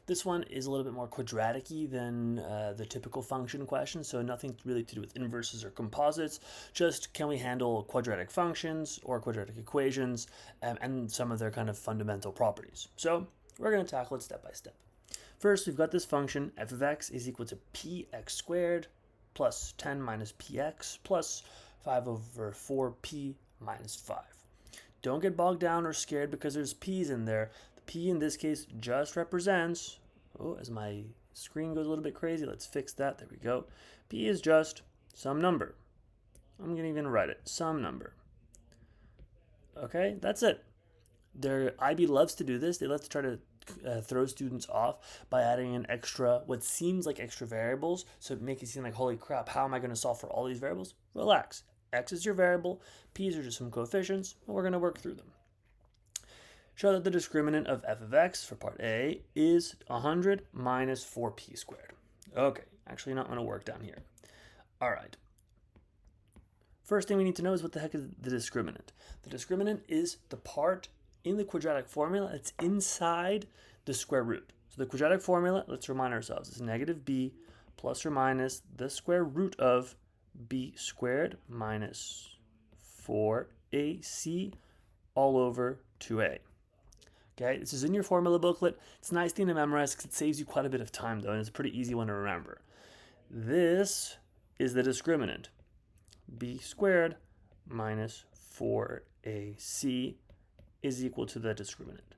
This one is a little bit more quadratic-y than the typical function question, so nothing really to do with inverses or composites, just can we handle quadratic functions or quadratic equations and some of their kind of fundamental properties. So we're going to tackle it step by step. First, we've got this function f of x is equal to px squared plus 10 minus px plus 5 over 4p minus 5. Don't get bogged down or scared because there's p's in there. The p in this case just represents, as my screen goes a little bit crazy, let's fix that, there we go. P is just some number. I'm going to even write it, some number. Okay, that's it. IB loves to do this. They love to try to throw students off by adding in what seems like extra variables, so it makes it seem like, holy crap, how am I going to solve for all these variables? Relax. X is your variable, p's are just some coefficients, and we're going to work through them. Show that the discriminant of f of x for part A is 100 minus 4p squared. Okay, actually not going to work down here. All right. First thing we need to know is what the heck is the discriminant. The discriminant is the part in the quadratic formula that's inside the square root. So the quadratic formula, let's remind ourselves, is negative b plus or minus the square root of b squared minus 4ac all over 2a. Okay, this is in your formula booklet. It's a nice thing to memorize because it saves you quite a bit of time though, and it's a pretty easy one to remember. This is the discriminant. B squared minus 4ac is equal to the discriminant.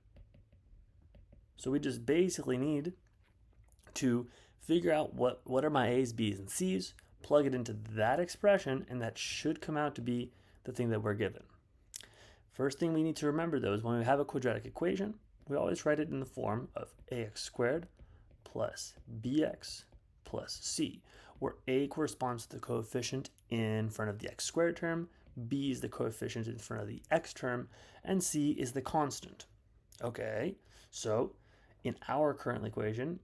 So we just basically need to figure out what are my a's, b's, and c's, plug it into that expression, and that should come out to be the thing that we're given. First thing we need to remember though is when we have a quadratic equation, we always write it in the form of ax squared plus bx plus c, where a corresponds to the coefficient in front of the x squared term, b is the coefficient in front of the x term, and c is the constant. Okay, so in our current equation,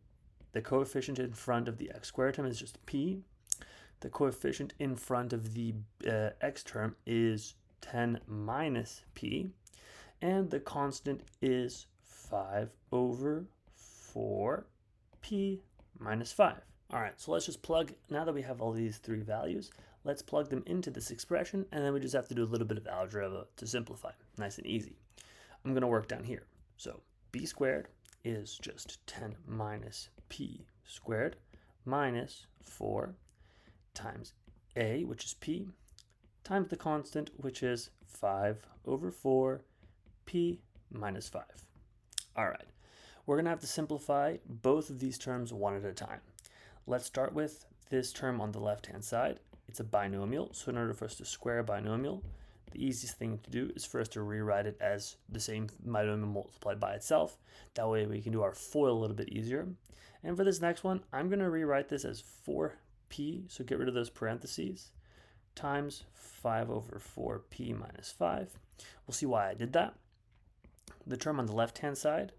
the coefficient in front of the x squared term is just p. The coefficient in front of the x term is 10 minus p, and the constant is 5 over 4p minus 5. All right, so let's just plug, now that we have all these three values, let's plug them into this expression, and then we just have to do a little bit of algebra to simplify. Nice and easy. I'm going to work down here. So b squared is just 10 minus p squared minus 4 times a, which is p, times the constant, which is 5 over 4 p minus 5. All right, we're going to have to simplify both of these terms one at a time. Let's start with this term on the left-hand side. It's a binomial, so in order for us to square a binomial, the easiest thing to do is for us to rewrite it as the same binomial multiplied by itself. That way we can do our FOIL a little bit easier. And for this next one, I'm going to rewrite this as 4p, so get rid of those parentheses, times 5 over 4p minus 5. We'll see why I did that. The term on the left-hand side,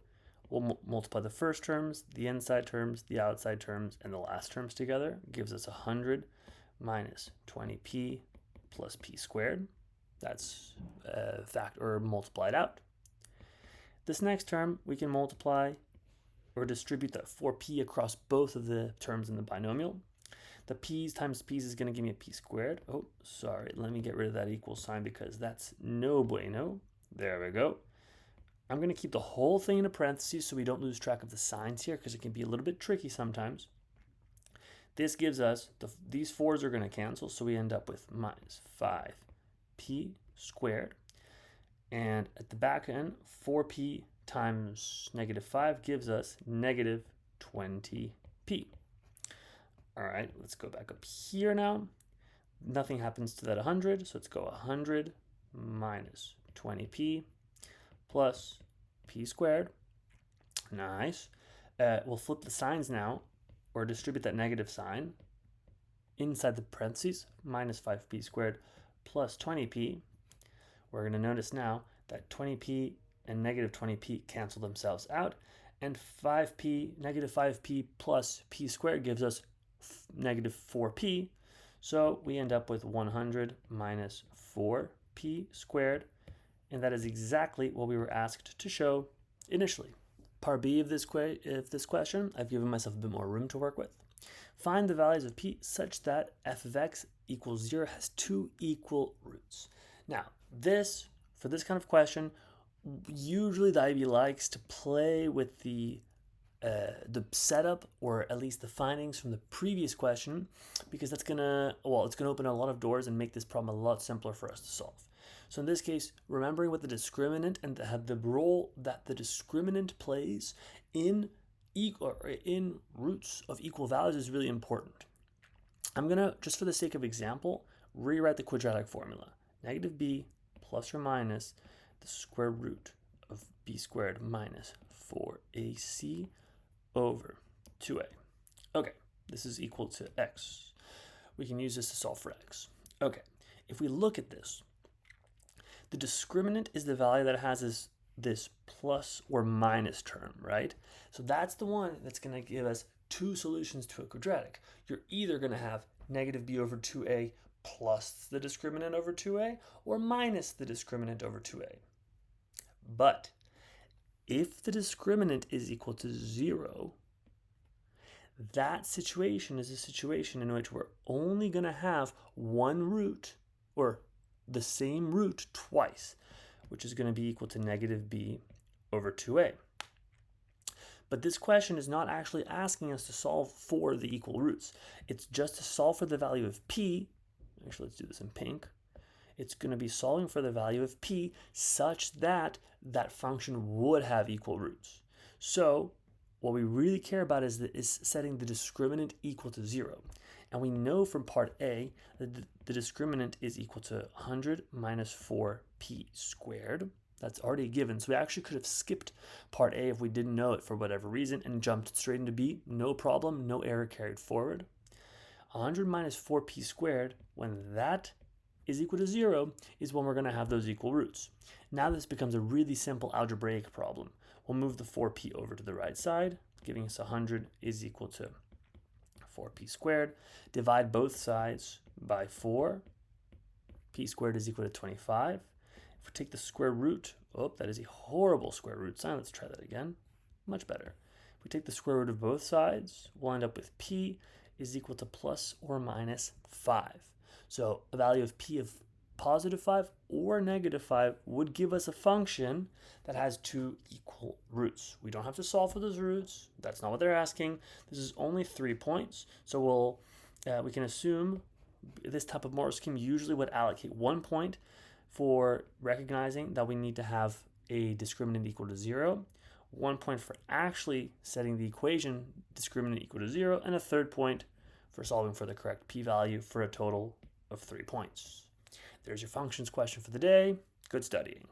we'll multiply the first terms, the inside terms, the outside terms, and the last terms together. It gives us 100 minus 20p plus p squared. That's multiplied out. This next term, we can multiply or distribute that 4p across both of the terms in the binomial. The p's times p's is going to give me a p squared. Oh, sorry, let me get rid of that equal sign because that's no bueno. There we go. I'm going to keep the whole thing in a parentheses so we don't lose track of the signs here because it can be a little bit tricky sometimes. This gives us, these 4's are going to cancel, so we end up with minus 5p squared. And at the back end, 4p times negative 5 gives us negative 20p. All right, let's go back up here now. Nothing happens to that 100, so let's go 100 minus 20p plus p squared. Nice. We'll flip the signs now, or distribute that negative sign inside the parentheses, minus 5p squared plus 20p. We're going to notice now that 20p and negative 20p cancel themselves out, and negative 5p plus p squared gives us negative 4p. So we end up with 100 minus 4p squared, and that is exactly what we were asked to show initially. Part B of this question, I've given myself a bit more room to work with. Find the values of p such that f of x equals 0 has two equal roots. Now, for this kind of question, usually the IB likes to play with the setup, or at least the findings from the previous question, because it's gonna open a lot of doors and make this problem a lot simpler for us to solve. So in this case, remembering what the discriminant and the role that the discriminant plays in roots of equal values is really important. I'm gonna, just for the sake of example, rewrite the quadratic formula. Negative b plus or minus the square root of b squared minus 4ac over 2a. Okay, this is equal to x. We can use this to solve for x. Okay, if we look at this, the discriminant is the value that has this plus or minus term, right? So that's the one that's going to give us two solutions to a quadratic. You're either going to have negative b over 2a plus the discriminant over 2a, or minus the discriminant over 2a. But if the discriminant is equal to 0, that situation is a situation in which we're only going to have one root, or the same root twice, which is going to be equal to negative b over 2a. But this question is not actually asking us to solve for the equal roots. It's just to solve for the value of p. Actually, let's do this in pink. It's going to be solving for the value of p such that that function would have equal roots. So what we really care about is setting the discriminant equal to 0. And we know from part A that the discriminant is equal to 100 minus 4p squared. That's already given. So we actually could have skipped part A if we didn't know it for whatever reason and jumped straight into B. No problem, no error carried forward. 100 minus 4p squared, when that is equal to 0, is when we're going to have those equal roots. Now this becomes a really simple algebraic problem. We'll move the 4p over to the right side, giving us 100 is equal to 4p squared. Divide both sides by 4. P squared is equal to 25. If we take the square root, that is a horrible square root sign. Let's try that again. Much better. If we take the square root of both sides, we'll end up with p is equal to plus or minus 5. So a value of p of positive 5 or negative 5 would give us a function that has two equal roots. We don't have to solve for those roots. That's not what they're asking. This is only 3 points. So we can assume this type of model scheme usually would allocate 1 point for recognizing that we need to have a discriminant equal to 0, 1 point for actually setting the equation discriminant equal to 0, and a third point for solving for the correct p-value for a total of 3 points. There's your functions question for the day. Good studying.